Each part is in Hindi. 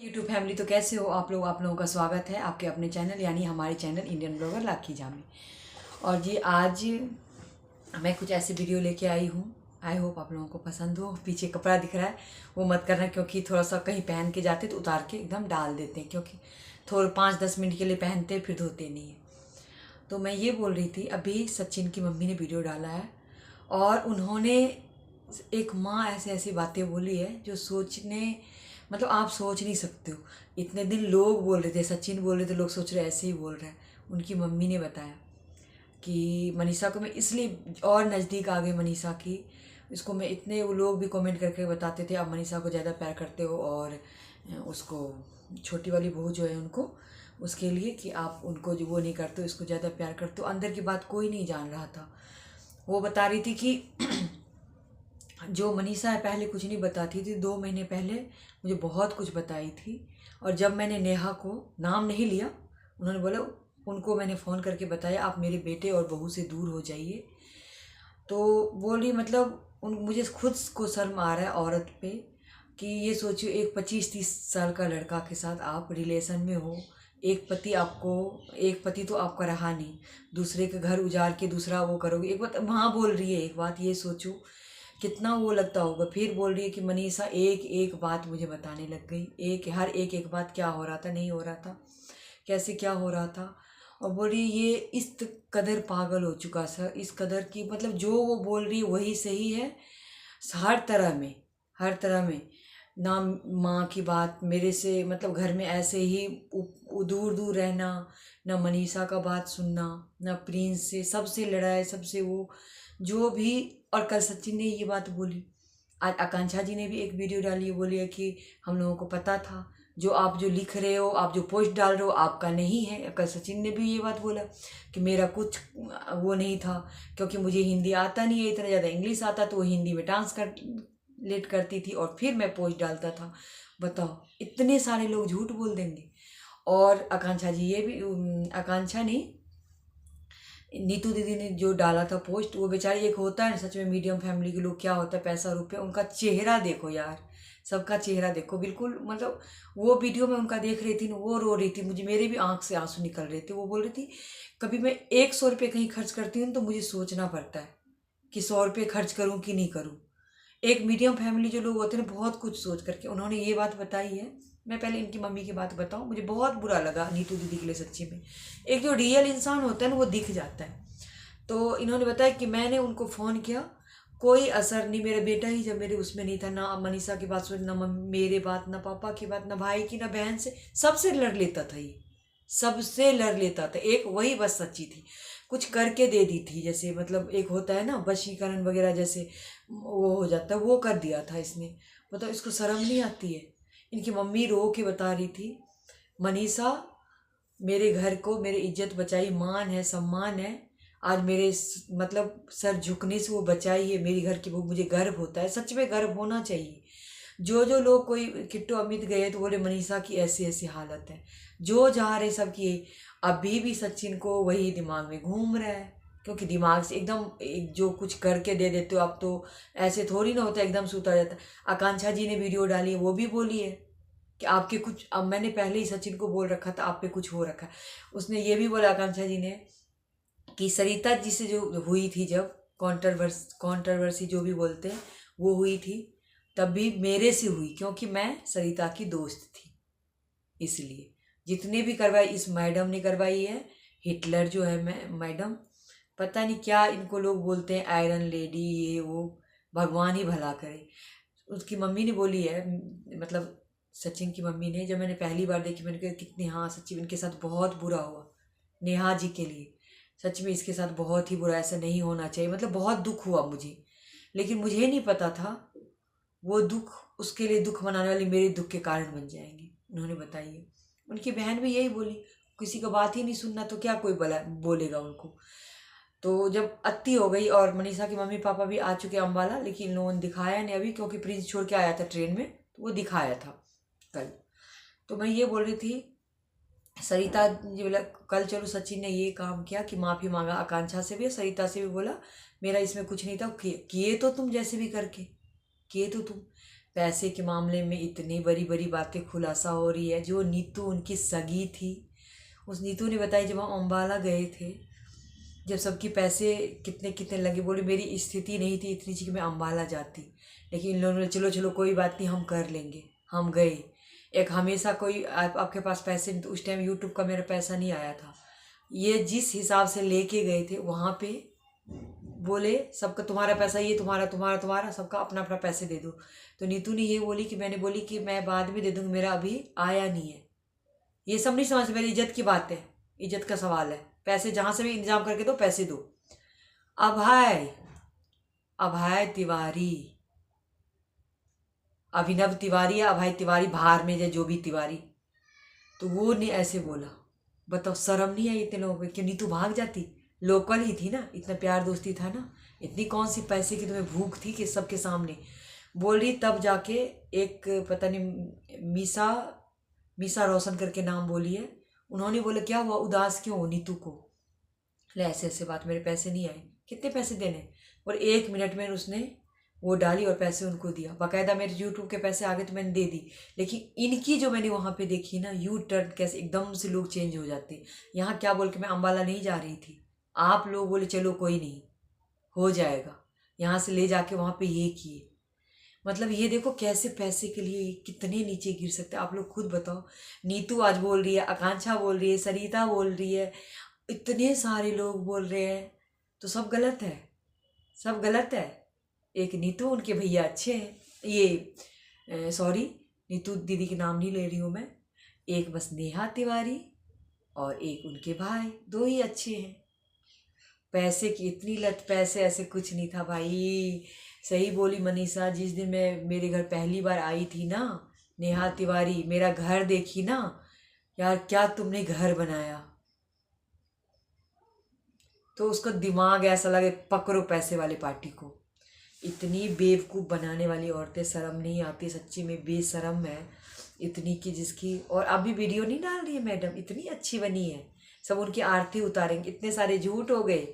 यूट्यूब फैमिली, तो कैसे हो आप लोग। आप लोगों का स्वागत है आपके अपने चैनल यानी हमारे चैनल इंडियन ब्लॉगर लाखी जा में। और जी आज मैं कुछ ऐसी वीडियो लेके आई हूँ। आई होप आप लोगों को पसंद हो। पीछे कपड़ा दिख रहा है वो मत करना, क्योंकि थोड़ा सा कहीं पहन के जाते तो उतार के एकदम डाल देते हैं, क्योंकि थोड़ा 5-10 मिनट के लिए पहनते फिर धोते नहीं है। तो मैं ये बोल रही थी, अभी सचिन की मम्मी ने वीडियो डाला है और उन्होंने एक माँ ऐसे ऐसी बातें बोली है जो सोचने मतलब आप सोच नहीं सकते हो। इतने दिन लोग बोल रहे थे, सचिन बोल रहे थे, लोग सोच रहे ऐसे ही बोल रहे हैं। उनकी मम्मी ने बताया कि मनीषा को मैं इसलिए और नज़दीक आ गई मनीषा की, इसको मैं इतने वो लोग भी कमेंट करके बताते थे आप मनीषा को ज़्यादा प्यार करते हो और उसको छोटी वाली बहू जो है उनको उसके लिए कि आप उनको जो वो नहीं करते हो, इसको ज़्यादा प्यार करते हो। अंदर की बात कोई नहीं जान रहा था। वो बता रही थी कि जो मनीषा है पहले कुछ नहीं बताती थी, 2 महीने पहले मुझे बहुत कुछ बताई थी। और जब मैंने नेहा को नाम नहीं लिया, उन्होंने बोला, उनको मैंने फ़ोन करके बताया आप मेरे बेटे और बहू से दूर हो जाइए। तो बोली मतलब उन मुझे खुद को शर्म आ रहा है औरत पे कि ये सोचियो एक 25-30 साल का लड़का के साथ आप रिलेशन में हो। एक पति तो आपका रहा नहीं, दूसरे के घर उजाड़ के दूसरा वो करोगे। एक बात वहाँ बोल रही है, एक बात ये सोचो कितना वो लगता होगा। फिर बोल रही है कि मनीषा एक एक बात मुझे बताने लग गई, हर एक बात क्या हो रहा था, नहीं हो रहा था, कैसे क्या हो रहा था। और बोल रही ये इस कदर पागल हो चुका सर, इस कदर की मतलब जो वो बोल रही है वही सही है। हर तरह में ना माँ की बात मेरे से मतलब घर में ऐसे ही दूर दूर रहना, ना मनीषा का बात सुनना, ना प्रिंस से, सबसे लड़ाई, सबसे वो जो भी। और कल सचिन ने ये बात बोली, आज आकांक्षा जी ने भी एक वीडियो डाली है, बोली है कि हम लोगों को पता था जो आप जो लिख रहे हो, आप जो पोस्ट डाल रहे हो आपका नहीं है। कल सचिन ने भी ये बात बोला कि मेरा कुछ वो नहीं था, क्योंकि मुझे हिंदी आता नहीं है इतना ज़्यादा, इंग्लिश आता तो वो हिंदी में डांस कर लेट करती थी और फिर मैं पोस्ट डालता था। बताओ इतने सारे लोग झूठ बोल देंगे। और आकांक्षा जी ये भी आकांक्षा नहीं, नीतू दीदी ने जो डाला था पोस्ट, वो बेचारी, एक होता है ना सच में मीडियम फैमिली के लोग, क्या होता है पैसा रुपये, उनका चेहरा देखो यार, सबका चेहरा देखो बिल्कुल मतलब। वो वीडियो में उनका देख रही थी ना, वो रो रही थी, मुझे मेरे भी आंख से आंसू निकल रहे थे। वो बोल रही थी कभी मैं 100 रुपये कहीं खर्च करती हूँ तो मुझे सोचना पड़ता है कि 100 रुपये खर्च करूँ कि नहीं करूँ। एक मीडियम फैमिली जो लोग होते हैं ना, बहुत कुछ सोच करके उन्होंने ये बात बताई है। मैं पहले इनकी मम्मी की बात बताऊं, मुझे बहुत बुरा लगा नीतू दीदी के लिए सच्ची में। एक जो रियल इंसान होता है ना वो दिख जाता है। तो इन्होंने बताया कि मैंने उनको फ़ोन किया, कोई असर नहीं। मेरा बेटा ही जब मेरे उसमें नहीं था, ना मनीषा की बात सुन, ना मेरे बात, ना पापा की बात, ना भाई की, ना बहन से, सबसे लड़ लेता था ये, सबसे लड़ लेता था। एक वही बस सच्ची थी, कुछ करके दे दी थी, जैसे मतलब एक होता है ना वशीकरण वगैरह, जैसे वो हो जाता है, वो कर दिया था इसने। मतलब इसको शर्म नहीं आती है। इनकी मम्मी रो के बता रही थी, मनीषा मेरे घर को, मेरी इज्जत बचाई, मान है, सम्मान है, आज मेरे मतलब सर झुकने से वो बचाई है मेरी घर की, वो मुझे गर्व होता है। सच में गर्व होना चाहिए। जो जो लोग, कोई किट्टू अमित गए तो बोले मनीषा की ऐसी ऐसी हालत है, जो जा रहे सब की। अभी भी सचिन को वही दिमाग में घूम रहा है, क्योंकि दिमाग से एकदम जो कुछ करके दे देते हो आप, तो ऐसे थोड़ी ना होता है एकदम से उतर जाता है। आकांक्षा जी ने वीडियो डाली है, वो भी बोली है कि आपके कुछ, अब मैंने पहले ही सचिन को बोल रखा था आप पे कुछ हो रखा है। उसने ये भी बोला आकांक्षा जी ने कि सरिता जी से जो हुई थी, जब कॉन्ट्रोवर्सी जो भी बोलते हैं वो हुई थी, तब भी मेरे से हुई, क्योंकि मैं सरिता की दोस्त थी। इसलिए जितने भी करवाई इस मैडम ने करवाई है। हिटलर जो है मैडम, पता नहीं क्या इनको लोग बोलते हैं, आयरन लेडी, ये वो, भगवान ही भला करे। उसकी मम्मी ने बोली है, मतलब सचिन की मम्मी ने, जब मैंने पहली बार देखी मैंने कहा कितनी, हाँ सचिन इनके साथ बहुत बुरा हुआ नेहा जी के लिए। सच में इसके साथ बहुत ही बुरा, ऐसा नहीं होना चाहिए, मतलब बहुत दुख हुआ मुझे। लेकिन मुझे नहीं पता था वो दुख उसके लिए दुख मनाने वाली मेरे दुख के कारण बन जाएंगे। उन्होंने बताई है। उनकी बहन भी यही बोली, किसी का बात ही नहीं सुनना तो क्या कोई बोलेगा उनको। तो जब अत्ती हो गई, और मनीषा के मम्मी पापा भी आ चुके अम्बाला, लेकिन इन लोगों ने दिखाया नहीं अभी, क्योंकि प्रिंस छोड़ के आया था ट्रेन में, तो वो दिखाया था कल। तो मैं ये बोल रही थी, सरिता जी बोला कल चलो सचिन ने ये काम किया कि माफ़ी मांगा आकांक्षा से भी, सरिता से भी, बोला मेरा इसमें कुछ नहीं था, किए तो तुम जैसे भी करके, किए तो तुम। पैसे के मामले में इतनी बड़ी बड़ी बातें खुलासा हो रही है। जो नीतू उनकी सगी थी, उस नीतू ने बताई जब हम अम्बाला गए थे, जब सबके पैसे कितने कितने लगे, बोली मेरी स्थिति नहीं थी इतनी सी कि मैं अम्बाला जाती, लेकिन इन लोगों ने चलो चलो कोई बात नहीं हम कर लेंगे। हम गए। एक हमेशा कोई आपके पास पैसे नहीं, तो उस टाइम यूट्यूब का मेरा पैसा नहीं आया था। ये जिस हिसाब से लेके गए थे वहाँ पे बोले सबका तुम्हारा पैसा, ये तुम्हारा तुम्हारा तुम्हारा, सबका अपना अपना पैसे दे दो। तो नीतू ने ये बोली कि मैंने बोली कि मैं बाद में दे दूँगी, मेरा अभी आया नहीं है। ये सब नहीं समझ, मेरी इज्जत की बात है, इज्जत का सवाल है। पैसे जहाँ से भी इंतजाम करके दो, पैसे दो। अभय अभय तिवारी, अभिनव तिवारी या अभय तिवारी, बाहर में जो भी तिवारी, तो वो ने ऐसे बोला। बताओ शर्म नहीं आई इतने लोगों को? क्यों नीतू भाग जाती? लोकल ही थी ना, इतना प्यार दोस्ती था ना, इतनी कौन सी पैसे की तुम्हें भूख थी कि सबके सामने बोल रही? तब जाके एक पता नहीं मीसा रोशन करके नाम बोली है, उन्होंने बोला क्या हुआ, उदास क्यों हो नीतू को? ले ऐसे ऐसे बात, मेरे पैसे नहीं आए। कितने पैसे देने? और 1 मिनट में उसने वो डाली और पैसे उनको दिया। बाकायदा मेरे यूट्यूब के पैसे आ गए तो मैंने दे दी। लेकिन इनकी जो मैंने वहाँ पे देखी ना, यू टर्न कैसे एकदम से लोग चेंज हो जाते। यहाँ क्या बोल के मैं अम्बाला नहीं जा रही थी, आप लोग बोले चलो कोई नहीं हो जाएगा, यहाँ से ले जाके वहाँ पे ये किए। मतलब ये देखो कैसे पैसे के लिए कितने नीचे गिर सकते हैं, आप लोग खुद बताओ। नीतू आज बोल रही है, आकांक्षा बोल रही है, सरिता बोल रही है, इतने सारे लोग बोल रहे हैं, तो सब गलत है, सब गलत है। एक नीतू, उनके भैया अच्छे हैं, ये सॉरी नीतू दीदी के नाम नहीं ले रही हूँ मैं, एक बस नेहा तिवारी और एक उनके भाई, दो ही अच्छे हैं। पैसे की इतनी लत, पैसे ऐसे कुछ नहीं था भाई। सही बोली मनीषा, जिस दिन मैं मेरे घर पहली बार आई थी ना नेहा तिवारी, मेरा घर देखी ना यार, क्या तुमने घर बनाया, तो उसको दिमाग ऐसा लगे पकड़ो पैसे वाले पार्टी को। इतनी बेवकूफ़ बनाने वाली औरतें, शर्म नहीं आती सच्ची में, बेशरम है इतनी की जिसकी। और अभी वीडियो नहीं डाल रही है मैडम, इतनी अच्छी बनी है, सब उनकी आरती उतारेंगे। इतने सारे झूठ हो गए,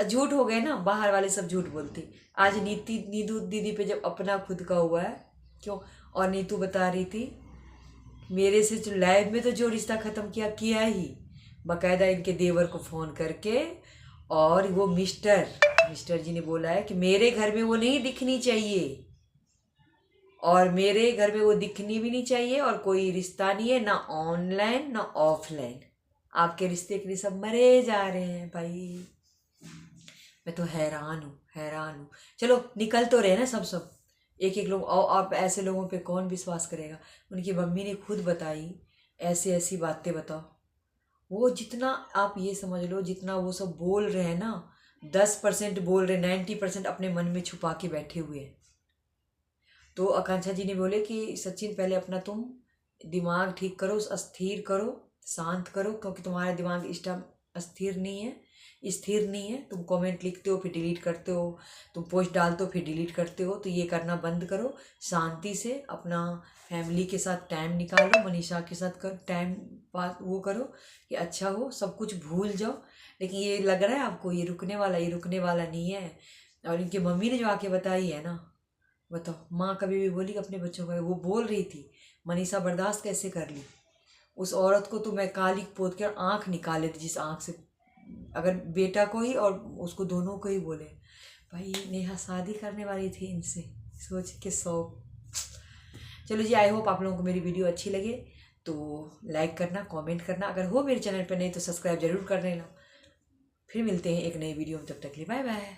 झूठ हो गए ना, बाहर वाले सब झूठ बोलते। आज नीतू दीदी पे जब अपना खुद का हुआ है, क्यों? और नीतू बता रही थी मेरे से जो लाइव में तो जो रिश्ता ख़त्म किया ही, बाकायदा इनके देवर को फ़ोन करके, और वो मिस्टर जी ने बोला है कि मेरे घर में वो नहीं दिखनी चाहिए, और मेरे घर में वो दिखनी भी नहीं चाहिए, और कोई रिश्ता नहीं है, ना ऑनलाइन ना ऑफलाइन। आपके रिश्ते के लिए सब मरे जा रहे हैं भाई। मैं तो हैरान हूँ, हैरान हूँ। चलो निकल तो रहे ना सब एक एक लोग, और आप ऐसे लोगों पे कौन विश्वास करेगा? उनकी मम्मी ने खुद बताई ऐसी ऐसी बातें। बताओ, वो जितना आप ये समझ लो, जितना वो सब बोल रहे हैं ना, 10% बोल रहे, 90% अपने मन में छुपा के बैठे हुए हैं। तो आकांक्षा जी ने बोले कि सचिन पहले अपना तुम दिमाग ठीक करो, अस्थिर करो, शांत करो, क्योंकि तुम्हारा दिमाग इस टाइम अस्थिर नहीं है, स्थिर नहीं है। तुम कमेंट लिखते हो फिर डिलीट करते हो, तुम पोस्ट डालते हो फिर डिलीट करते हो, तो ये करना बंद करो। शांति से अपना फैमिली के साथ टाइम निकालो, मनीषा के साथ कर टाइम पास वो करो कि अच्छा हो, सब कुछ भूल जाओ। लेकिन ये लग रहा है आपको ये रुकने वाला नहीं है। और इनकी मम्मी ने जो आके बताई है ना, बताओ, माँ कभी भी बोली अपने बच्चों का, वो बोल रही थी मनीषा बर्दाश्त कैसे कर ली उस औरत को, तो मैं काली पोत कर आँख निकाले थी, जिस आँख से, अगर बेटा को ही और उसको दोनों को ही बोले। भाई नेहा शादी करने वाली थी इनसे, सोच के शौक। चलो जी, आई होप आप लोगों को मेरी वीडियो अच्छी लगे, तो लाइक करना, कमेंट करना, अगर हो मेरे चैनल पर नहीं तो सब्सक्राइब जरूर कर लेना। फिर मिलते हैं एक नई वीडियो में, तब तक के लिए बाय बाय।